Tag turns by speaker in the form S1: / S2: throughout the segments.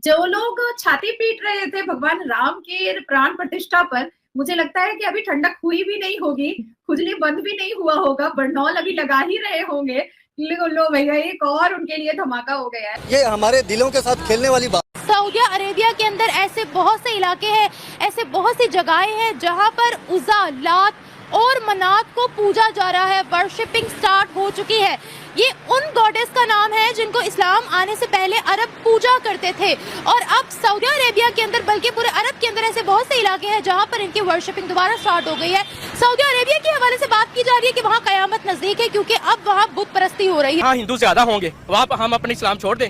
S1: जो लोग छाती पीट रहे थे भगवान राम के प्राण प्रतिष्ठा पर, मुझे लगता है कि अभी ठंडक हुई भी नहीं होगी, खुजली बंद भी नहीं हुआ होगा, बरनौल अभी लगा ही रहे होंगे। लो भैया, एक और उनके लिए धमाका हो गया है।
S2: ये हमारे दिलों के साथ खेलने वाली बात।
S3: सऊदी अरेबिया के अंदर ऐसे बहुत से इलाके हैं, ऐसे बहुत सी जगहें हैं जहां पर उज़्ज़ा, लात और मनात को पूजा जा रहा है। वर्शिपिंग स्टार्ट हो चुकी है। ये उन गॉडेस का नाम है जिनको इस्लाम आने से पहले अरब पूजा करते थे, और अब सऊदी अरेबिया के अंदर, बल्कि पूरे अरब के अंदर ऐसे बहुत से इलाके हैं जहां पर इनकी वर्शिपिंग दोबारा स्टार्ट हो गई है। सऊदी अरेबिया के हवाले से बात की जा रही है कि वहाँ कयामत नजदीक है, क्योंकि अब वहाँ बुत परस्ती हो रही है।
S4: हाँ, हिंदू ज्यादा होंगे, वहाँ पर हम अपने इस्लाम छोड़ दें,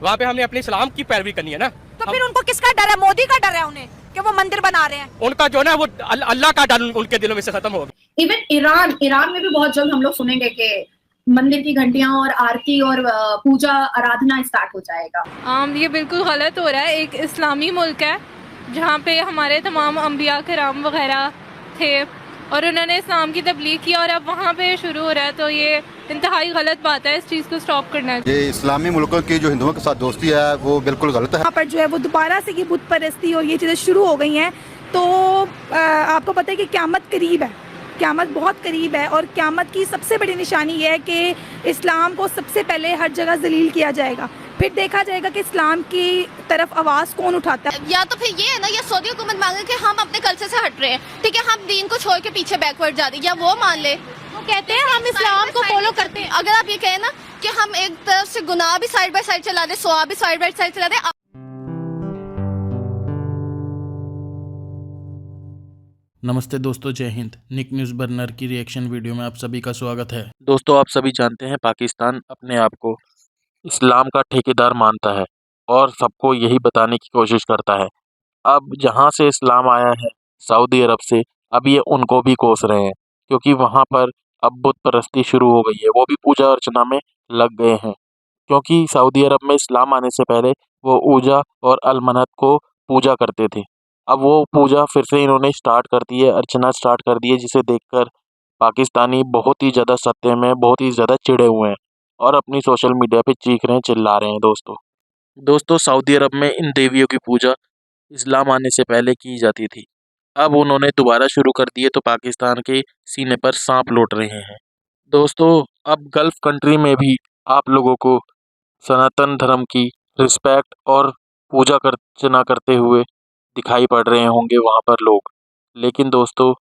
S4: वहाँ पे हमने अपने इस्लाम की पैरवी करनी है ना।
S5: तो फिर उनको किसका डर है? मोदी का डर है उन्हें कि वो मंदिर बना रहे हैं।
S4: उनका जो ना वो अल्लाह का डर उनके दिलों में से खत्म होगा।
S1: इवन ईरान में भी बहुत जल्द हम लोग सुनेंगे कि मंदिर की घंटियां और आरती और पूजा आराधना स्टार्ट हो जाएगा।
S6: ये बिल्कुल गलत हो रहा है। एक इस्लामी मुल्क है जहाँ पे हमारे तमाम अंबिया किराम वगैरह थे और उन्होंने इस्लाम की तबलीग की, और अब वहाँ पे शुरू हो रहा है, तो ये इंतहाई गलत बात है। इस चीज़ को स्टॉप करना है।
S7: ये इस्लामी मुल्कों की जो हिंदुओं के साथ दोस्ती है वो बिल्कुल गलत है।
S5: यहाँ पर जो है वो दोबारा से ये बुत परस्ती और ये चीज़ें शुरू हो गई हैं, तो आपको पता है कि क़यामत करीब है, क़यामत बहुत करीब है, और क़यामत की सबसे बड़ी निशानी ये है कि इस्लाम को सबसे पहले हर जगह जलील किया जाएगा, फिर देखा जाएगा कि इस्लाम की तरफ आवाज़ कौन उठाता है।
S3: या तो फिर ये है ना, या सऊदी हुकूमत मांगे कि हम अपने कल्चर से हट रहे हैं, ठीक है, हम दीन को छोड़ के पीछे बैकवर्ड जा रहे हैं, या वो मान ले, वो कहते हैं हम इस्लाम को फॉलो करते हैं। अगर आप ये कहें ना कि हम एक तरफ से गुनाह भी साइड बाय साइड चला दे, सवाब भी साइड बाय साइड चला दे।
S8: नमस्ते दोस्तों, जय हिंद। निक न्यूज़ बर्नर की रिएक्शन वीडियो में आप सभी का स्वागत है।
S9: दोस्तों, आप सभी जानते हैं पाकिस्तान अपने आप को इस्लाम का ठेकेदार मानता है और सबको यही बताने की कोशिश करता है। अब जहां से इस्लाम आया है सऊदी अरब से, अब ये उनको भी कोस रहे हैं, क्योंकि वहां पर अब बुत परस्ती शुरू हो गई है। वो भी पूजा अर्चना में लग गए हैं, क्योंकि सऊदी अरब में इस्लाम आने से पहले वो ऊजा और अलमनत को पूजा करते थे। अब वो पूजा फिर से इन्होंने स्टार्ट कर दी है, अर्चना स्टार्ट कर दी है, जिसे देखकर पाकिस्तानी बहुत ही ज़्यादा सत्य में बहुत ही ज़्यादा चिढ़े हुए हैं और अपनी सोशल मीडिया पे चीख रहे हैं, चिल्ला रहे हैं। दोस्तों सऊदी अरब में इन देवियों की पूजा इस्लाम आने से पहले की जाती थी, अब उन्होंने दोबारा शुरू कर दी है, तो पाकिस्तान के सीने पर सांप लौट रहे हैं। दोस्तों, अब गल्फ़ कंट्री में भी आप लोगों को सनातन धर्म की रिस्पेक्ट और पूजा अर्चना करते हुए दिखाई पड़ रहे होंगे वहाँ पर लोग। लेकिन दोस्तों,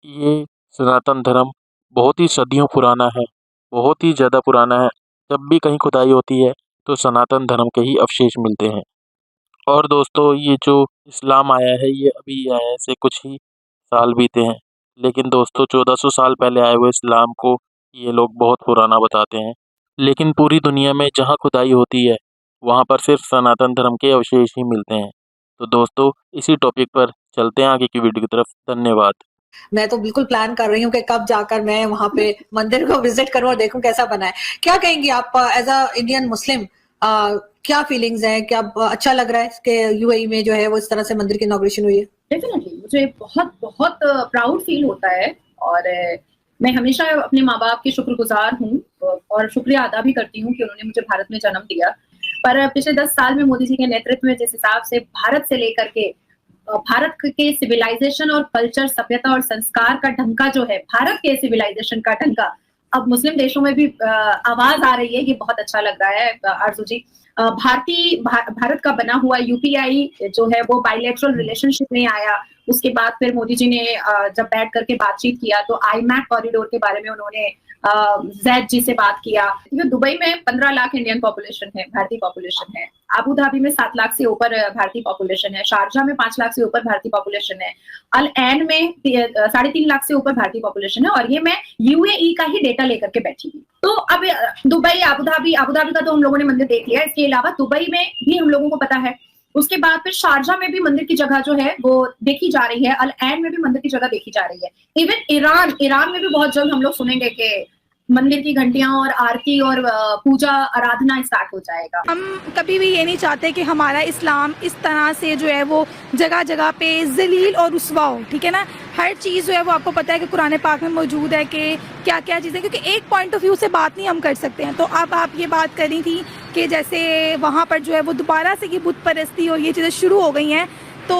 S9: ये सनातन धर्म बहुत ही सदियों पुराना है, बहुत ही ज़्यादा पुराना है। जब भी कहीं खुदाई होती है तो सनातन धर्म के ही अवशेष मिलते हैं। और दोस्तों, ये जो इस्लाम आया है ये अभी आया है, से कुछ ही साल बीते हैं, लेकिन दोस्तों 1400 साल पहले आए हुए इस्लाम को ये लोग बहुत पुराना बताते हैं। लेकिन पूरी दुनिया में जहाँ खुदाई होती है वहाँ पर सिर्फ सनातन धर्म के अवशेष ही मिलते हैं। तो दोस्तों, इसी टॉपिक पर चलते हैं आगे की वीडियो की तरफ। धन्यवाद।
S10: मैं तो बिल्कुल प्लान कर रही हूँ कि कब जाकर मैं वहाँ पे मंदिर को विजिट करूँ और देखूँ कैसा बना है। क्या कहेंगी आप एज अ इंडियन मुस्लिम, क्या फीलिंग्स हैं? क्या अच्छा लग रहा है कि यूएई में जो है वो इस तरह से मंदिर की इनॉग्रेशन हुई है?
S1: डेफिनेटली मुझे बहुत बहुत प्राउड फील होता है, और मैं हमेशा अपने माँ बाप की शुक्रगुजार हूँ और शुक्रिया अदा भी करती हूँ कि उन्होंने मुझे भारत में जन्म दिया। पर पिछले 10 साल में मोदी जी के नेतृत्व में जिस हिसाब से भारत से लेकर के भारत के सिविलाइजेशन और कल्चर, सभ्यता और संस्कार का ढंका जो है, भारत के सिविलाइजेशन का ढंका अब मुस्लिम देशों में भी आवाज आ रही है, ये बहुत अच्छा लग रहा है। आरजू जी, भारत का बना हुआ यूपीआई जो है वो बायलैटरल रिलेशनशिप में आया। उसके बाद फिर मोदी जी ने जब बैठ करके बातचीत किया तो आईमैक कॉरिडोर के बारे में उन्होंने जैद जी से बात किया। दुबई में 15 लाख इंडियन पॉपुलेशन है, भारतीय पॉपुलेशन है। अबू धाबी में 7 लाख से ऊपर भारतीय पॉपुलेशन है। शारजा में 5 लाख से ऊपर भारतीय पॉपुलेशन है। अल एन में 3.5 लाख से ऊपर भारतीय पॉपुलेशन है, और ये मैं यूएई का ही डेटा लेकर के बैठी हूँ। तो अब दुबई, अबू धाबी का तो हम लोगों ने मंदिर देख लिया। इसके अलावा दुबई में भी हम लोगों को पता है। उसके बाद फिर शारजा में भी मंदिर की जगह जो है वो देखी जा रही है। अल एन में भी मंदिर की जगह देखी जा रही है। इवन ईरान में भी बहुत जल्द हम लोग सुनेंगे कि मंदिर की घंटियां और आरती और पूजा आराधना स्टार्ट हो जाएगा।
S5: हम कभी भी ये नहीं चाहते कि हमारा इस्लाम इस तरह से जो है वो जगह जगह पे जलील और रुस्वा हो, ठीक है ना। हर चीज़ जो है वो आपको पता है कि कुरान पाक में मौजूद है कि क्या क्या चीज़ें, क्योंकि एक पॉइंट ऑफ व्यू से बात नहीं हम कर सकते हैं। तो अब आप ये बात करी थी कि जैसे वहाँ पर जो है वो दोबारा से ये बुत परस्ती और ये चीज़ें शुरू हो गई हैं, तो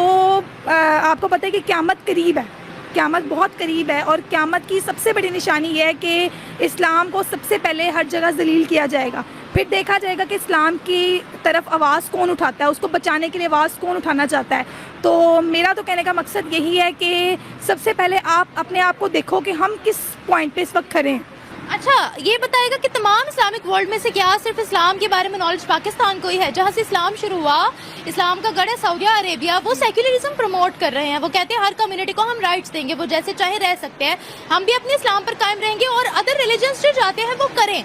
S5: आपको पता है कि क़यामत करीब है, क़यामत बहुत करीब है। और क़यामत की सबसे बड़ी निशानी ये है कि इस्लाम को सबसे पहले हर जगह जलील किया जाएगा। फिर देखा जाएगा कि इस्लाम की तरफ आवाज़ कौन उठाता है, उसको बचाने के लिए आवाज़ कौन उठाना चाहता है। तो मेरा तो कहने का मकसद यही है कि सबसे पहले आप अपने आप को देखो कि हम किस पॉइंट पे इस वक्त खड़े हैं।
S3: अच्छा, ये बताएगा कि तमाम इस्लामिक वर्ल्ड में से क्या सिर्फ इस्लाम के बारे में नॉलेज पाकिस्तान को ही है? जहाँ से इस्लाम शुरू हुआ, इस्लाम का गढ़ है सऊदी अरेबिया, वो सेक्युलरिज्म प्रमोट कर रहे हैं। वो कहते हैं हर कम्युनिटी को हम राइट्स देंगे, वो जैसे चाहे रह सकते हैं, हम भी अपने इस्लाम पर कायम रहेंगे और अदर रिलीजन्स जो चाहते हैं वो करें।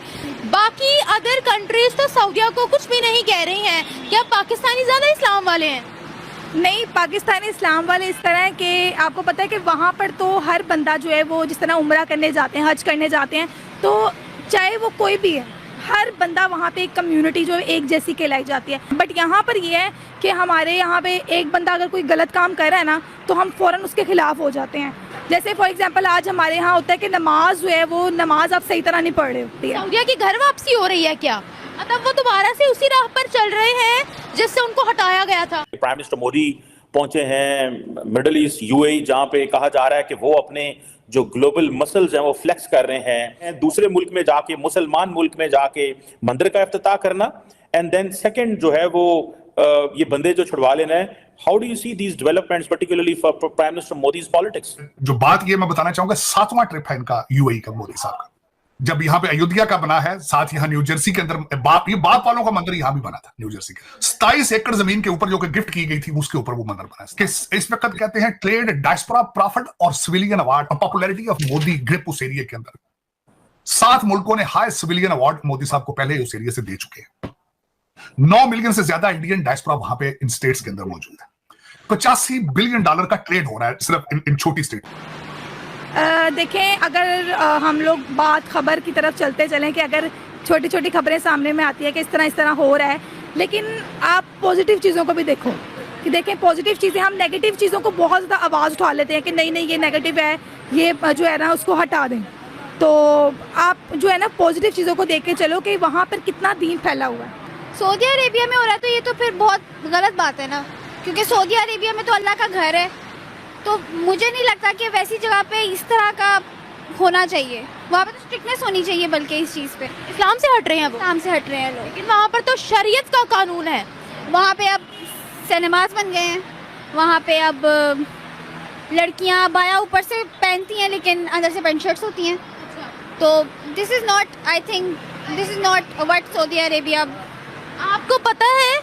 S3: बाकी अदर कंट्रीज तो सऊदिया को कुछ भी नहीं कह रही हैं। क्या पाकिस्तानी ज़्यादा इस्लाम वाले हैं?
S5: नहीं, पाकिस्तानी इस्लाम वाले इस तरह है कि आपको पता है कि वहाँ पर तो हर बंदा जो है वो जिस तरह उम्रा करने जाते हैं, हज करने जाते हैं, तो चाहे वो कोई भी है, हर बंदा वहाँ पे एक कम्युनिटी जो है एक जैसी कहलाई जाती है। बट यहाँ पर ये है कि हमारे यहाँ पे एक बंदा अगर कोई गलत काम कर रहा है ना, तो हम फ़ौरन उसके ख़िलाफ़ हो जाते हैं। जैसे फॉर एग्जांपल आज हमारे यहाँ होता है कि नमाज जो है वो नमाज आप सही तरह नहीं पढ़ रहे होती है।
S3: सऊदिया की घर वापसी हो रही है क्या? मतलब वो दोबारा से उसी राह पर चल रहे हैं जिससे उनको हटाया गया था।
S11: प्राइम मिनिस्टर मोदी पहुंचे हैं मिडिल ईस्ट यूएई, जहां पे कहा जा रहा है कि वो अपने जो ग्लोबल मसल्स हैं वो फ्लेक्स कर रहे हैं। दूसरे मुल्क में जाके, मुसलमान मुल्क में जाके मंदिर का इफ्तिताह करना, एंड देन सेकंड जो है वो ये बंदे जो छुड़वा लेना है। How do you see these developments particularly for prime minister Modi's politics?
S12: जो बात ये मैं बताना चाहूंगा, 7वां ट्रिप है इनका यूएई का, मोदी साहब का। जब यहाँ पे अयोध्या का बना है, साथ यहाँ न्यू जर्सी के अंदर बाप वालों का मंदिर यहाँ भी बना था, न्यू जर्सी के 27 एकड़ जमीन के ऊपर जो कि गिफ्ट की गई थी, उसके ऊपर वो मंदिर बना है। इस वक्त कहते हैं ट्रेड, डायस्पोरा, प्रॉफिट और civilian award, popularity of Modi grip उस एरिया के अंदर 7 मुल्कों ने हाईएस्ट सिविलियन अवार्ड मोदी साहब को पहले उस एरिया से दे चुके हैं। 9 मिलियन से ज्यादा इंडियन डायस्पोरा वहां पे इन स्टेट्स के अंदर मौजूद है। $85 बिलियन का ट्रेड हो रहा है सिर्फ इन छोटी स्टेट।
S5: देखें, अगर हम लोग बात खबर की तरफ चलते चलें कि अगर छोटी छोटी खबरें सामने में आती है कि इस तरह हो रहा है, लेकिन आप पॉजिटिव चीज़ों को भी देखो कि देखें पॉजिटिव चीज़ें, हम नेगेटिव चीज़ों को बहुत ज़्यादा आवाज़ उठा लेते हैं कि नहीं ये नेगेटिव है, ये जो है ना उसको हटा दें। तो आप जो है ना पॉजिटिव चीज़ों को देख के चलो कि वहाँ पर कितना दीन फैला हुआ है।
S3: सऊदी अरेबिया में हो रहा है तो ये तो फिर बहुत गलत बात है ना, क्योंकि सऊदी अरेबिया में तो अल्लाह का घर है। तो मुझे नहीं लगता कि वैसी जगह पे इस तरह का होना चाहिए। वहाँ पे तो स्ट्रिक्टनेस होनी चाहिए, बल्कि इस चीज़ पे इस्लाम से हट रहे हैं, इस्लाम से हट रहे हैं लोग। लेकिन वहाँ पर तो शरीयत का कानून है। वहाँ पे अब सिनेमाज बन गए हैं, वहाँ पे अब लड़कियाँ बाया ऊपर से पहनती हैं लेकिन अंदर से पैंट शर्ट्स होती हैं। तो this is not, I think this is not what Saudi Arabia. आपको पता है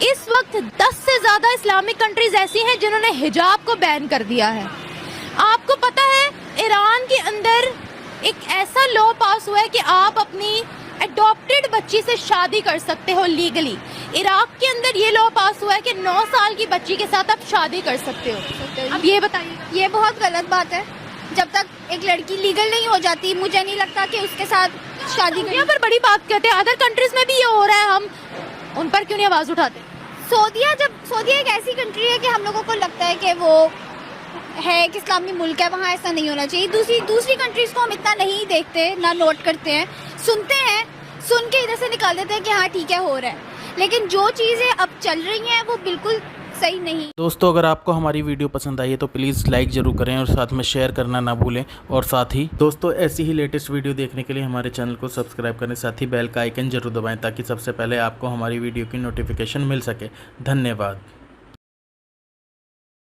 S3: इस वक्त 10 से ज़्यादा इस्लामिक कंट्रीज ऐसी हैं जिन्होंने हिजाब को बैन कर दिया है। आपको पता है ईरान के अंदर एक ऐसा लॉ पास हुआ है कि आप अपनी एडॉप्टेड बच्ची से शादी कर सकते हो लीगली। इराक के अंदर ये लॉ पास हुआ है कि 9 साल की बच्ची के साथ आप शादी कर सकते हो। अब ये बताइए, ये बहुत गलत बात है। जब तक एक लड़की लीगल नहीं हो जाती, मुझे नहीं लगता कि उसके साथ शादी करनी। यहाँ पर बड़ी बात कहते हैं, अदर कंट्रीज में भी ये हो रहा है, हम उन पर क्यों नहीं आवाज़ उठाते? सऊदिया एक ऐसी कंट्री है कि हम लोगों को लगता है कि वो है कि इस्लामी मुल्क है, वहाँ ऐसा नहीं होना चाहिए। दूसरी कंट्रीज़ को हम इतना नहीं देखते, ना नोट करते हैं, सुनते हैं, सुन के इधर से निकाल देते हैं कि हाँ ठीक है हो रहा है, लेकिन जो चीज़ें अब चल रही हैं वो बिल्कुल सही नहीं।
S8: दोस्तों, अगर आपको हमारी वीडियो पसंद आई है तो प्लीज़ लाइक ज़रूर करें और साथ में शेयर करना ना भूलें। और साथ ही दोस्तों, ऐसी ही लेटेस्ट वीडियो देखने के लिए हमारे चैनल को सब्सक्राइब करें, साथ ही बेल का आइकन जरूर दबाएं ताकि सबसे पहले आपको हमारी वीडियो की नोटिफिकेशन मिल सके। धन्यवाद।